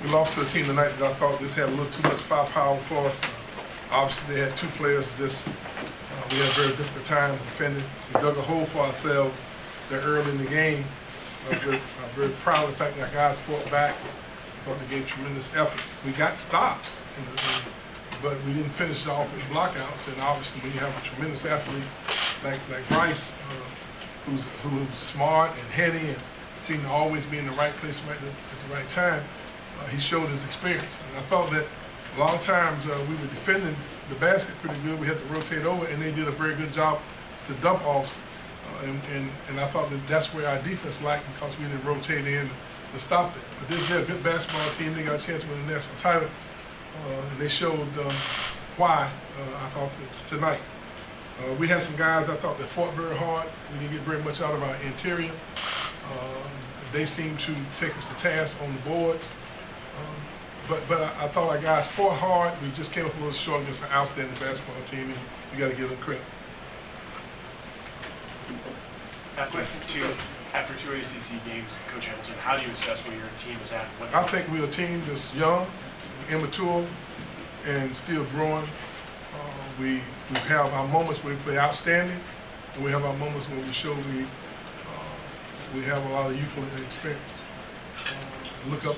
We lost to a team tonight that I thought just had a little too much firepower for us. Obviously, they had two players just, we had a very difficult time defending. We dug a hole for ourselves there early in the game. I'm very proud of the fact that our guys fought back. I thought they gave tremendous effort. We got stops, but we didn't finish off with blockouts. And obviously, when you have a tremendous athlete like Bryce, who's smart and heady and seemed to always be in the right place at the right time, he showed his experience. And I thought that a lot of times we were defending the basket pretty good. We had to rotate over, and they did a very good job to dump offs. And I thought that that's where our defense lacked, because we didn't rotate in to stop it. But they're a good basketball team. They got a chance to win the national title. And they showed why, I thought, tonight. We had some guys I thought that fought very hard. We didn't get very much out of our interior. They seemed to take us to task on the boards. But I thought our guys fought hard. We just came up a little short against an outstanding basketball team, and you got to give them credit. After two ACC games, Coach Hamilton, how do you assess where your team is at? I think we're a team that's young, immature, and still growing. We have our moments where we play outstanding, and we have our moments where we show we have a lot of youthful experience. Look up.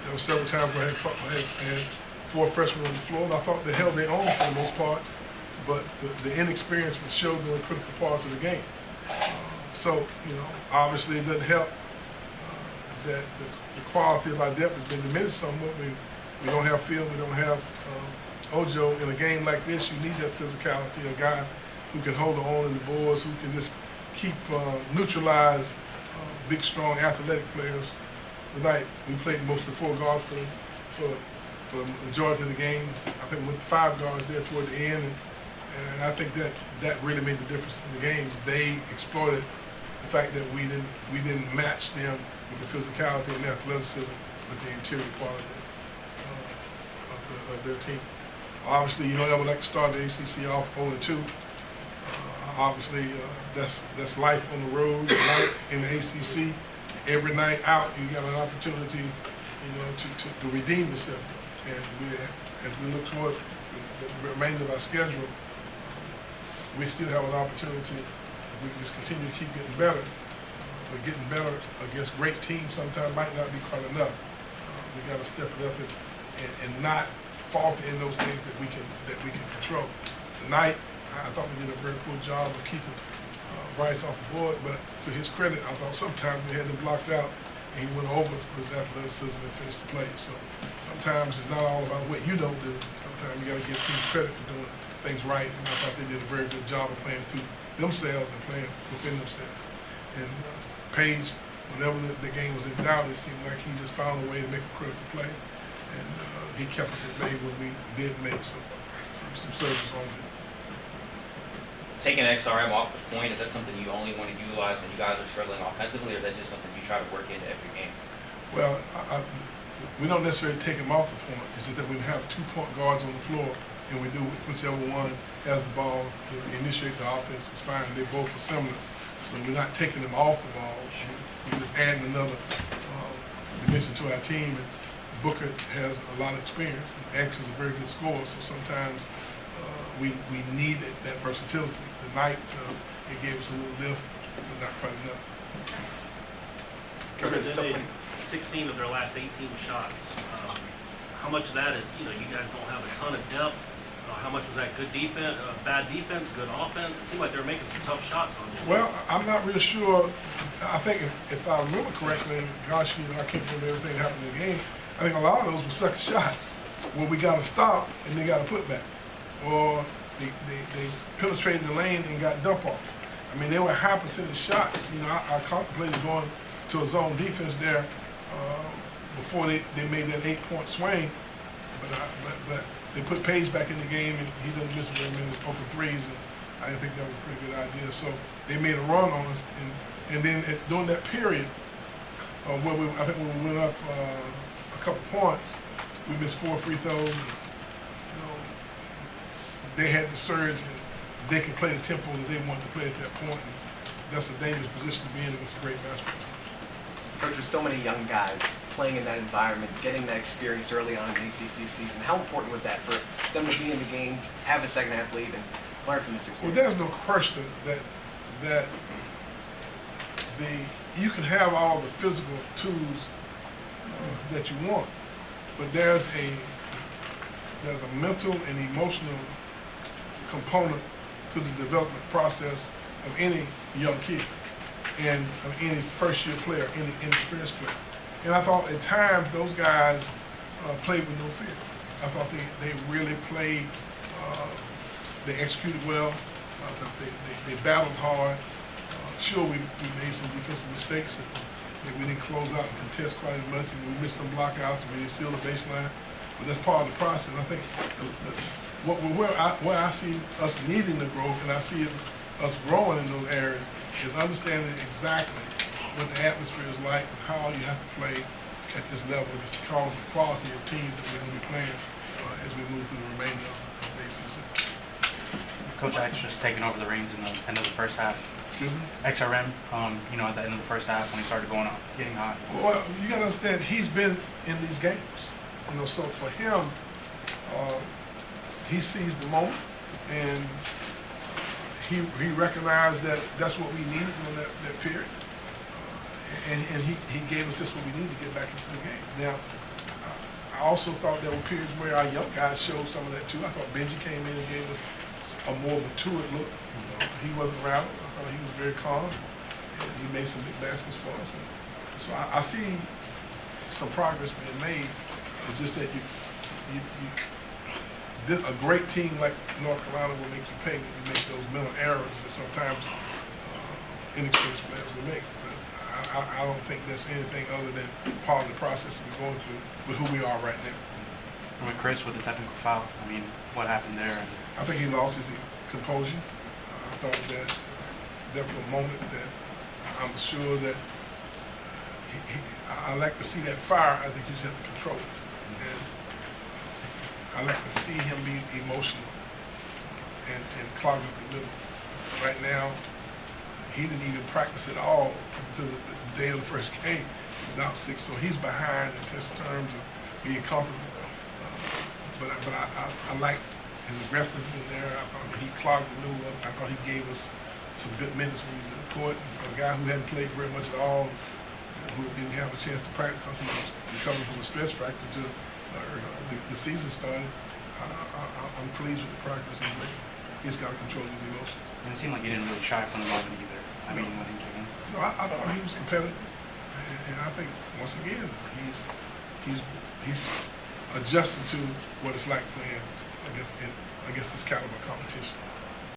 There were several times where I had four freshmen on the floor, and I thought they held their own for the most part, but the inexperience was showed during critical parts of the game. So, obviously it doesn't help that the quality of our depth has been diminished somewhat. We don't have Phil, we don't have Ojo. In a game like this, you need that physicality, a guy who can hold the own in the boards, who can just keep, neutralize big, strong, athletic players. Tonight, we played mostly four guards for the majority of the game. I think with 5 guards there toward the end, and I think that really made the difference in the game. They exploited the fact that we didn't match them with the physicality and the athleticism with the interior quality of their team. Obviously, you don't ever like to start the ACC off 0-2. Obviously, that's life on the road, life in the ACC. Every night out, you got an opportunity, to redeem yourself. And as we look toward the remainder of our schedule, we still have an opportunity. If we can just continue to keep getting better. But getting better against great teams sometimes might not be quite enough. We got to step it up and not falter in those things that we can control. Tonight, I thought we did a very good job of keeping Bryce off the board, but to his credit, I thought sometimes we had him blocked out, and he went over his athleticism and finished the play. So sometimes it's not all about what you don't do. Sometimes you got to give teams credit for doing things right, and I thought they did a very good job of playing through themselves and playing within themselves. And Page, whenever the game was in doubt, it seemed like he just found a way to make a critical play, and he kept us at bay when we did make some surges on it. Taking XRM off the point, is that something you only want to utilize when you guys are struggling offensively, or is that just something you try to work into every game? Well, we don't necessarily take him off the point. It's just that we have 2 point guards on the floor, and we do whichever one has the ball to initiate the offense. It's fine. They both are similar. So we're not taking them off the ball. We're just adding another dimension to our team. And Booker has a lot of experience. And X is a very good scorer, so sometimes we needed that versatility. Tonight, it gave us a little lift, but not quite enough. They made 16 of their last 18 shots. How much of that is, you guys don't have a ton of depth? How much was that good defense, bad defense, good offense? It seemed like they were making some tough shots on you. Well, I'm not real sure. I think if I remember correctly, and gosh, I can't remember everything that happened in the game, I think a lot of those were second shots where we got to stop and they got to put back. Or they penetrated the lane and got dump off. I mean, they were high percentage shots. I contemplated going to a zone defense there before they made that 8-point swing, but they put Page back in the game, and he doesn't miss very many open threes, and I didn't think that was a pretty good idea. So they made a run on us, and then during that period where I think when we went up a couple points, we missed 4 free throws. They had the surge, and they could play the tempo that they wanted to play at that point. And that's a dangerous position to be in against a great basketball team. Coach, with so many young guys playing in that environment, getting that experience early on in the ACC season? How important was that for them to be in the game, have a second half lead, and learn from this experience? Well, there's no question that you can have all the physical tools that you want, but there's a mental and emotional component to the development process of any young kid and of any first-year player, any inexperienced player. And I thought at times those guys played with no fear. I thought they really played, they executed well, they battled hard. Sure, we made some defensive mistakes and we didn't close out and contest quite as much, and we missed some blockouts and we didn't seal the baseline. But that's part of the process. I think where I see us needing to grow, and I see us growing in those areas, is understanding exactly what the atmosphere is like and how you have to play at this level, just to call the quality of teams that we're going to be playing as we move through the remainder of the ACC. Coach X just taking over the reins in the end of the first half. Excuse me? XRM, at the end of the first half when he started going up, getting hot. Well, you got to understand, he's been in these games. So for him, he sees the moment, and he recognized that that's what we needed in that period. And he gave us just what we needed to get back into the game. Now, I also thought there were periods where our young guys showed some of that too. I thought Benji came in and gave us a more matured look. He wasn't rattled. I thought he was very calm, and he made some big baskets for us. And so I see some progress being made. It's just that a great team like North Carolina will make you pay when you make those mental errors that sometimes inexperienced players will make. But I don't think that's anything other than part of the process that we're going through with who we are right now. And with Chris, with the technical foul, what happened there? I think he lost his composure. I thought that there was a moment that I'm sure that I like to see that fire. I think you just have to control it. And I like to see him be emotional and clog up the middle. Right now, he didn't even practice at all until the day of the first game. He was out sick, so he's behind in terms of being comfortable. But I like his aggressiveness in there. I thought he clogged the middle up. I thought he gave us some good minutes when he was in the court. A guy who hadn't played very much at all, who didn't have a chance to practice because he was recovering from a stress fracture until the season started. I'm pleased with the progress he's making. He's got to control his emotions. And it seemed like he didn't really shy from the moment either. When he came in. No, I thought he was competitive, and I think once again he's adjusting to what it's like playing against this caliber competition.